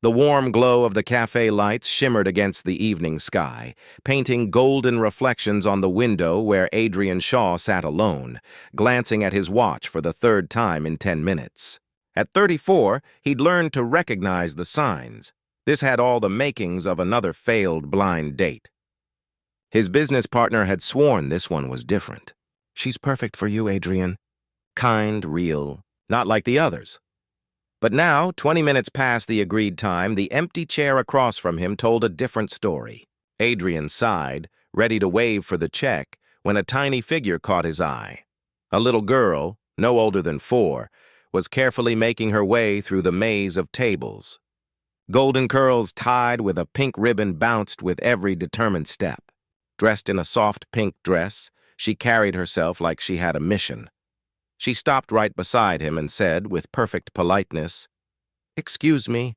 The warm glow of the cafe lights shimmered against the evening sky, painting golden reflections on the window where Adrian Shaw sat alone, glancing at his watch for the third time in 10 minutes. At 34, he'd learned to recognize the signs. This had all the makings of another failed blind date. His business partner had sworn this one was different. She's perfect for you, Adrian. Kind, real, not like the others. But now, 20 minutes past the agreed time, the empty chair across from him told a different story. Adrian sighed, ready to wave for the check, when a tiny figure caught his eye. A little girl, no older than 4, was carefully making her way through the maze of tables. Golden curls tied with a pink ribbon bounced with every determined step. Dressed in a soft pink dress, she carried herself like she had a mission. She stopped right beside him and said, with perfect politeness, "Excuse me,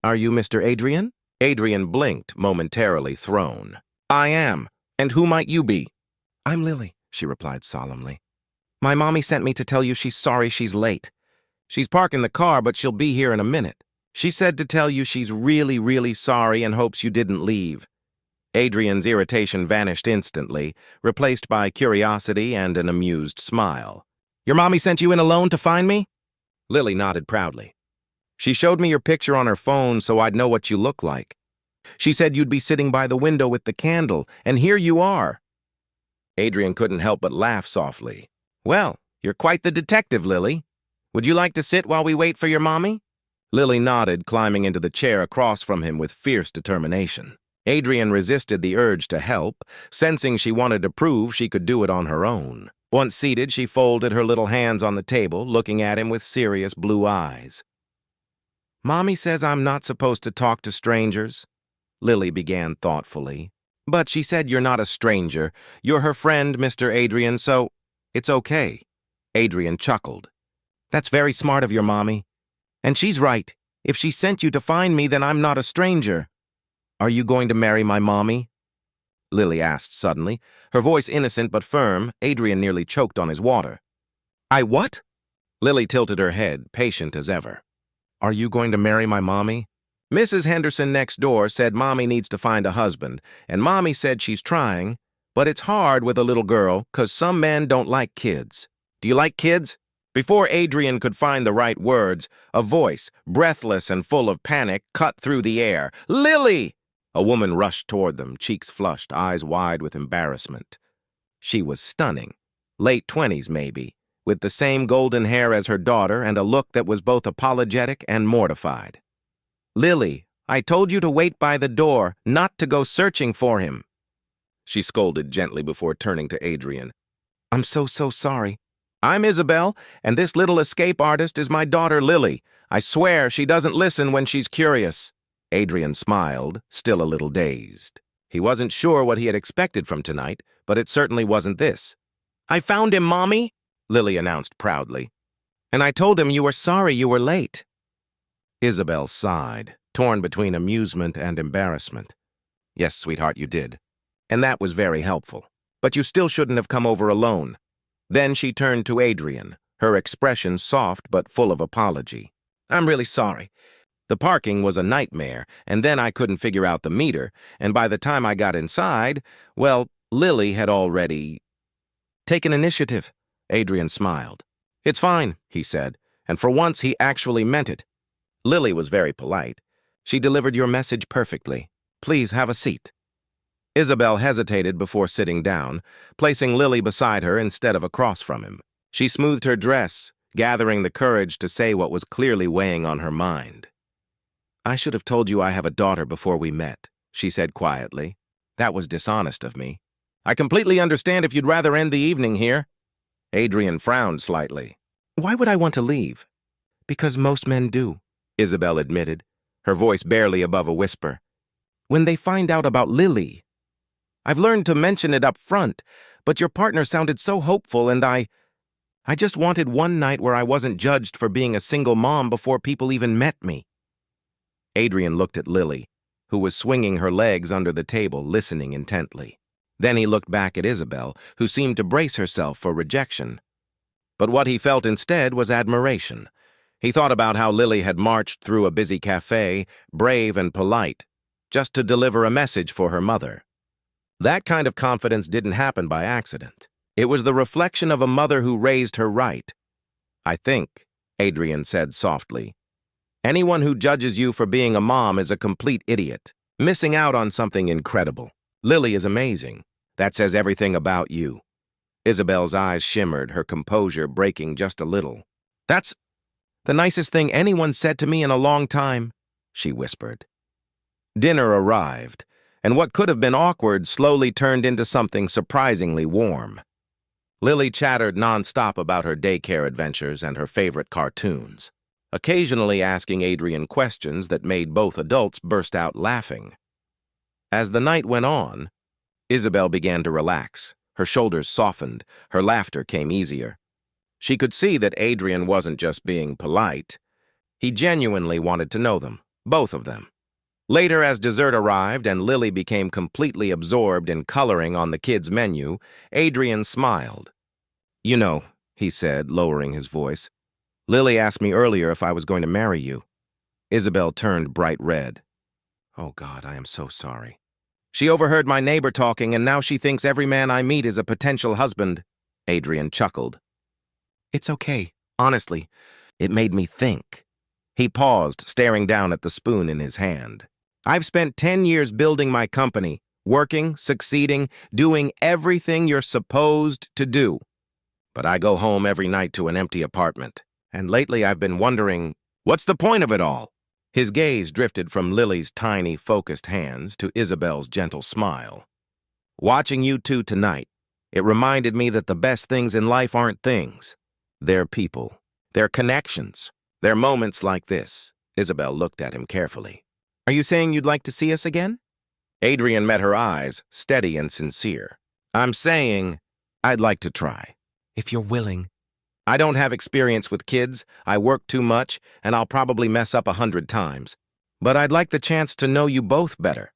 are you Mr. Adrian?" Adrian blinked, momentarily thrown. "I am. And who might you be?" "I'm Lily," she replied solemnly. "My mommy sent me to tell you she's sorry she's late. She's parking the car, but she'll be here in a minute. She said to tell you she's really, really sorry and hopes you didn't leave." Adrian's irritation vanished instantly, replaced by curiosity and an amused smile. "Your mommy sent you in alone to find me?" Lily nodded proudly. "She showed me your picture on her phone so I'd know what you look like. She said you'd be sitting by the window with the candle, and here you are." Adrian couldn't help but laugh softly. "Well, you're quite the detective, Lily. Would you like to sit while we wait for your mommy?" Lily nodded, climbing into the chair across from him with fierce determination. Adrian resisted the urge to help, sensing she wanted to prove she could do it on her own. Once seated, she folded her little hands on the table, looking at him with serious blue eyes. "Mommy says I'm not supposed to talk to strangers," Lily began thoughtfully. "But she said you're not a stranger. You're her friend, Mr. Adrian, so it's okay." Adrian chuckled. "That's very smart of your mommy. And she's right. If she sent you to find me, then I'm not a stranger." "Are you going to marry my mommy?" Lily asked suddenly, her voice innocent but firm. Adrian nearly choked on his water. "I what?" Lily tilted her head, patient as ever. "Are you going to marry my mommy? Mrs. Henderson next door said mommy needs to find a husband, and mommy said she's trying, but it's hard with a little girl 'cause some men don't like kids. Do you like kids?" Before Adrian could find the right words, a voice, breathless and full of panic, cut through the air. "Lily!" A woman rushed toward them, cheeks flushed, eyes wide with embarrassment. She was stunning, late 20s maybe, with the same golden hair as her daughter and a look that was both apologetic and mortified. "Lily, I told you to wait by the door, not to go searching for him," she scolded gently before turning to Adrian. "I'm so sorry. I'm Isabel, and this little escape artist is my daughter Lily. I swear she doesn't listen when she's curious." Adrian smiled, still a little dazed. He wasn't sure what he had expected from tonight, but it certainly wasn't this. "I found him, Mommy," Lily announced proudly. "And I told him you were sorry you were late." Isabel sighed, torn between amusement and embarrassment. "Yes, sweetheart, you did. And that was very helpful. But you still shouldn't have come over alone." Then she turned to Adrian, her expression soft but full of apology. "I'm really sorry. The parking was a nightmare, and then I couldn't figure out the meter, and by the time I got inside, well, Lily had already taken initiative." Adrian smiled. "It's fine," he said, and for once he actually meant it. Lily was very polite. "She delivered your message perfectly. Please have a seat." Isabel hesitated before sitting down, placing Lily beside her instead of across from him. She smoothed her dress, gathering the courage to say what was clearly weighing on her mind. "I should have told you I have a daughter before we met," she said quietly. "That was dishonest of me. I completely understand if you'd rather end the evening here." Adrian frowned slightly. "Why would I want to leave?" "Because most men do," Isabel admitted, her voice barely above a whisper. "When they find out about Lily. I've learned to mention it up front, but your partner sounded so hopeful, and I just wanted one night where I wasn't judged for being a single mom before people even met me." Adrian looked at Lily, who was swinging her legs under the table, listening intently. Then he looked back at Isabel, who seemed to brace herself for rejection. But what he felt instead was admiration. He thought about how Lily had marched through a busy cafe, brave and polite, just to deliver a message for her mother. That kind of confidence didn't happen by accident. It was the reflection of a mother who raised her right. "I think," Adrian said softly, "anyone who judges you for being a mom is a complete idiot, missing out on something incredible. Lily is amazing. That says everything about you." Isabel's eyes shimmered, her composure breaking just a little. "That's the nicest thing anyone said to me in a long time," she whispered. Dinner arrived, and what could have been awkward slowly turned into something surprisingly warm. Lily chattered nonstop about her daycare adventures and her favorite cartoons, occasionally asking Adrian questions that made both adults burst out laughing. As the night went on, Isabel began to relax. Her shoulders softened, her laughter came easier. She could see that Adrian wasn't just being polite. He genuinely wanted to know them, both of them. Later, as dessert arrived and Lily became completely absorbed in coloring on the kids' menu, Adrian smiled. "You know," he said, lowering his voice, "Lily asked me earlier if I was going to marry you." Isabel turned bright red. "Oh God, I am so sorry." "She overheard my neighbor talking, and now she thinks every man I meet is a potential husband," Adrian chuckled. "It's okay, honestly. It made me think." He paused, staring down at the spoon in his hand. "I've spent 10 years building my company, working, succeeding, doing everything you're supposed to do. But I go home every night to an empty apartment. And lately I've been wondering, what's the point of it all?" His gaze drifted from Lily's tiny, focused hands to Isabel's gentle smile. "Watching you two tonight, it reminded me that the best things in life aren't things. They're people. They're connections. They're moments like this." Isabel looked at him carefully. "Are you saying you'd like to see us again?" Adrian met her eyes, steady and sincere. "I'm saying I'd like to try. If you're willing. I don't have experience with kids, I work too much, and I'll probably mess up 100 times. But I'd like the chance to know you both better."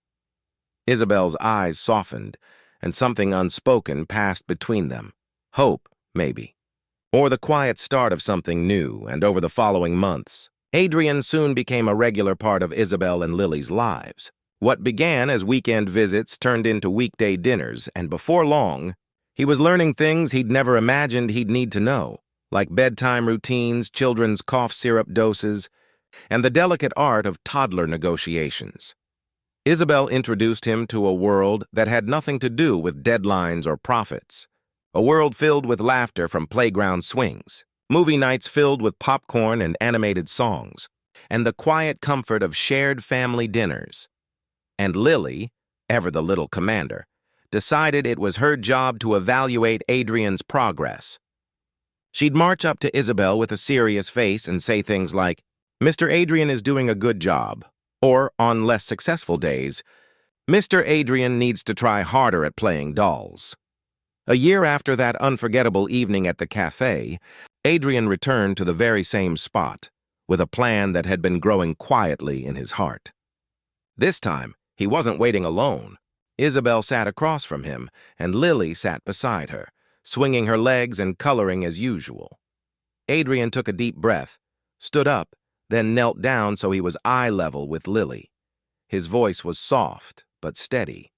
Isabel's eyes softened, and something unspoken passed between them. Hope, maybe. Or the quiet start of something new, and over the following months, Adrian soon became a regular part of Isabel and Lily's lives. What began as weekend visits turned into weekday dinners, and before long, he was learning things he'd never imagined he'd need to know, like bedtime routines, children's cough syrup doses, and the delicate art of toddler negotiations. Isabel introduced him to a world that had nothing to do with deadlines or profits, a world filled with laughter from playground swings, movie nights filled with popcorn and animated songs, and the quiet comfort of shared family dinners. And Lily, ever the little commander, decided it was her job to evaluate Adrian's progress. She'd march up to Isabel with a serious face and say things like, "Mr. Adrian is doing a good job," or, on less successful days, "Mr. Adrian needs to try harder at playing dolls." A year after that unforgettable evening at the cafe, Adrian returned to the very same spot, with a plan that had been growing quietly in his heart. This time, he wasn't waiting alone. Isabel sat across from him, and Lily sat beside her, swinging her legs and coloring as usual. Adrian took a deep breath, stood up, then knelt down so he was eye level with Lily. His voice was soft, but steady.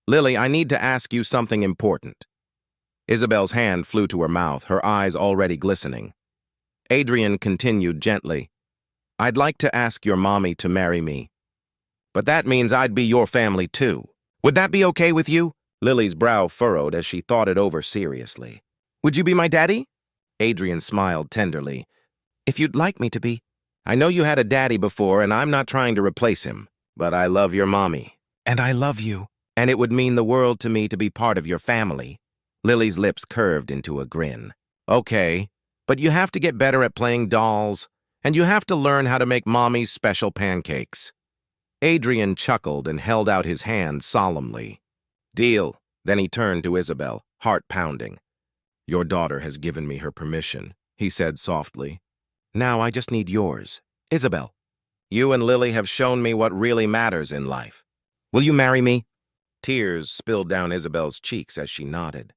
"Lily, I need to ask you something important." Isabel's hand flew to her mouth, her eyes already glistening. Adrian continued gently, "I'd like to ask your mommy to marry me. But that means I'd be your family too. Would that be okay with you?" Lily's brow furrowed as she thought it over seriously. "Would you be my daddy?" Adrian smiled tenderly. "If you'd like me to be. I know you had a daddy before, and I'm not trying to replace him. But I love your mommy. And I love you. And it would mean the world to me to be part of your family." Lily's lips curved into a grin. "Okay, but you have to get better at playing dolls, and you have to learn how to make mommy's special pancakes." Adrian chuckled and held out his hand solemnly. "Deal." Then he turned to Isabel, heart pounding. "Your daughter has given me her permission," he said softly. "Now I just need yours. Isabel, you and Lily have shown me what really matters in life. Will you marry me?" Tears spilled down Isabel's cheeks as she nodded.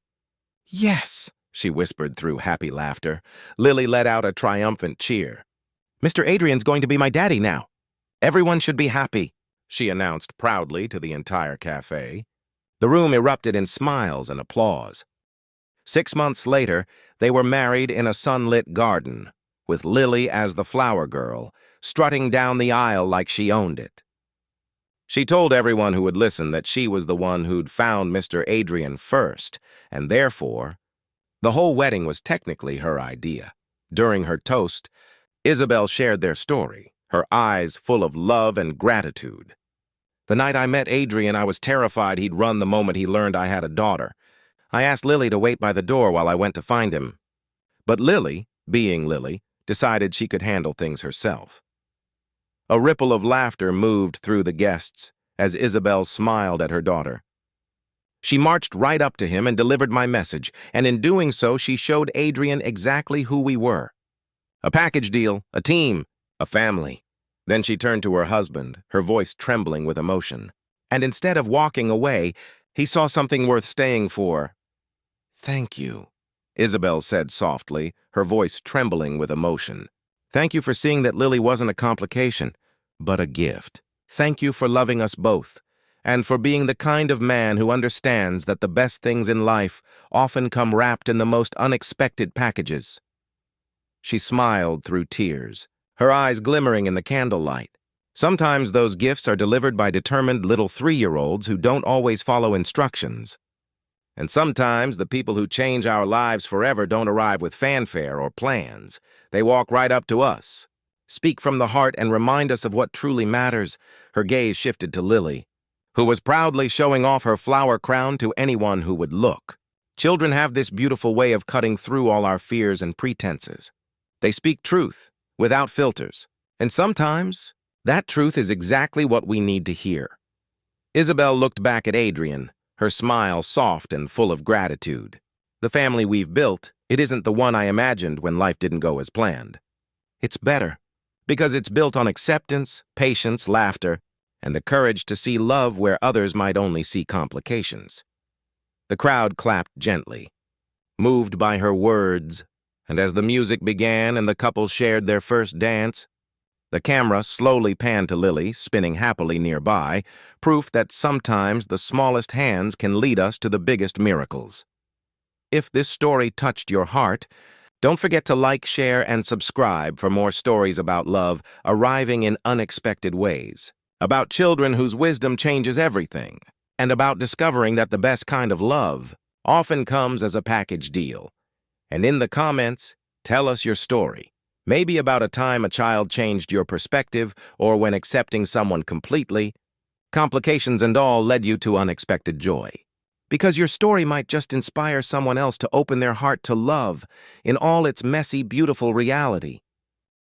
"Yes," she whispered through happy laughter. Lily let out a triumphant cheer. Mr. Adrian's going to be my daddy now. Everyone should be happy, she announced proudly to the entire cafe. The room erupted in smiles and applause. 6 months later, they were married in a sunlit garden, with Lily as the flower girl, strutting down the aisle like she owned it. She told everyone who would listen that she was the one who'd found Mr. Adrian first, and therefore, the whole wedding was technically her idea. During her toast, Isabel shared their story, her eyes full of love and gratitude. The night I met Adrian, I was terrified he'd run the moment he learned I had a daughter. I asked Lily to wait by the door while I went to find him. But Lily, being Lily, decided she could handle things herself. A ripple of laughter moved through the guests as Isabel smiled at her daughter. She marched right up to him and delivered my message, and in doing so, she showed Adrian exactly who we were. A package deal, a team, a family. Then she turned to her husband, her voice trembling with emotion. And instead of walking away, he saw something worth staying for. "Thank you," Isabel said softly, her voice trembling with emotion. "Thank you for seeing that Lily wasn't a complication, but a gift. Thank you for loving us both, and for being the kind of man who understands that the best things in life often come wrapped in the most unexpected packages." She smiled through tears, her eyes glimmering in the candlelight. Sometimes those gifts are delivered by determined little 3-year-olds who don't always follow instructions. And sometimes the people who change our lives forever don't arrive with fanfare or plans. They walk right up to us, speak from the heart, and remind us of what truly matters. Her gaze shifted to Lily, who was proudly showing off her flower crown to anyone who would look. Children have this beautiful way of cutting through all our fears and pretenses. They speak truth, without filters, and sometimes that truth is exactly what we need to hear. Isabel looked back at Adrian, her smile soft and full of gratitude. The family we've built, it isn't the one I imagined when life didn't go as planned. It's better, because it's built on acceptance, patience, laughter, and the courage to see love where others might only see complications. The crowd clapped gently, moved by her words, and as the music began and the couple shared their first dance, the camera slowly panned to Lily, spinning happily nearby, proof that sometimes the smallest hands can lead us to the biggest miracles. If this story touched your heart, don't forget to like, share, and subscribe for more stories about love arriving in unexpected ways, about children whose wisdom changes everything, and about discovering that the best kind of love often comes as a package deal. And in the comments, tell us your story. Maybe about a time a child changed your perspective, or when accepting someone completely, complications and all, led you to unexpected joy. Because your story might just inspire someone else to open their heart to love in all its messy, beautiful reality.